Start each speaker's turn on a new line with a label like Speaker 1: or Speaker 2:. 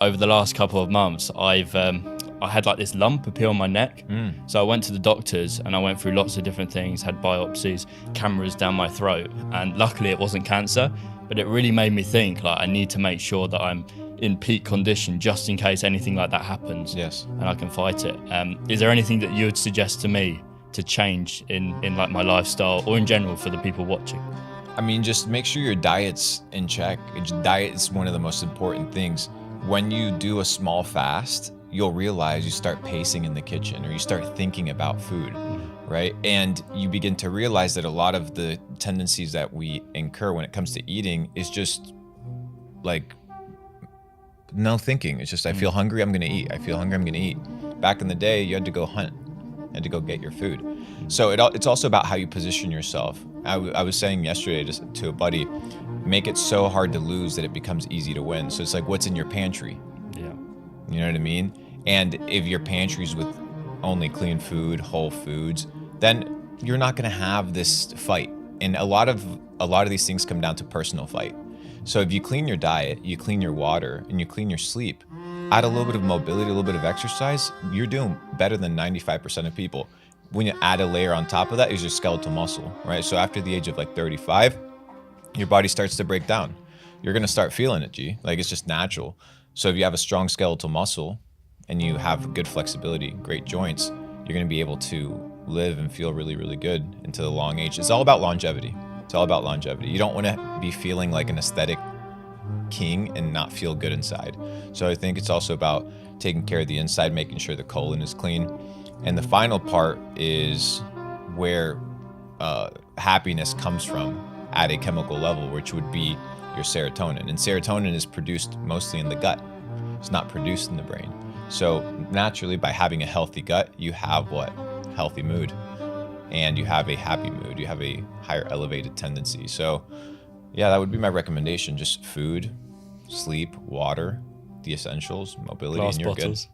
Speaker 1: over the last couple of months, I had like this lump appear on my neck. So I went to the doctors and I went through lots of different things, had biopsies, cameras down my throat, and luckily it wasn't cancer, but it really made me think like I need to make sure that I'm in peak condition just in case anything like that happens.
Speaker 2: Yes.
Speaker 1: And I can fight it. Is there anything that you would suggest to me to change in like my lifestyle or in general for the people watching?
Speaker 2: I mean, just make sure your diet's in check. Diet is one of the most important things. When you do a small fast, you'll realize you start pacing in the kitchen or you start thinking about food, right? And you begin to realize that a lot of the tendencies that we incur when it comes to eating is just like no thinking. It's just, I feel hungry, I'm gonna eat. I feel hungry, I'm gonna eat. Back in the day, you had to go hunt. You had to go get your food. So it's also about how you position yourself. I was saying yesterday to a buddy, make it so hard to lose that it becomes easy to win. So it's like, what's in your pantry?
Speaker 1: Yeah.
Speaker 2: You know what I mean? And if your pantry's with only clean food, whole foods, then you're not gonna have this fight. And a lot of these things come down to personal fight. So if you clean your diet, you clean your water, and you clean your sleep, add a little bit of mobility, a little bit of exercise, you're doing better than 95% of people. When you add a layer on top of that is your skeletal muscle, right? So after the age of like 35, your body starts to break down. You're gonna start feeling it, G. Like, it's just natural. So if you have a strong skeletal muscle and you have good flexibility, great joints, you're gonna be able to live and feel really, really good into the long age. It's all about longevity. It's all about longevity. You don't wanna be feeling like an aesthetic king and not feel good inside. So I think it's also about taking care of the inside, making sure the colon is clean. And the final part is where happiness comes from at a chemical level, which would be your serotonin. And serotonin is produced mostly in the gut. It's not produced in the brain. So naturally, by having a healthy gut, you have what? Healthy mood. And you have a happy mood. You have a higher elevated tendency. So yeah, that would be my recommendation. Just food, sleep, water, the essentials, mobility,
Speaker 1: Glass
Speaker 2: and you're
Speaker 1: bottles.
Speaker 2: good.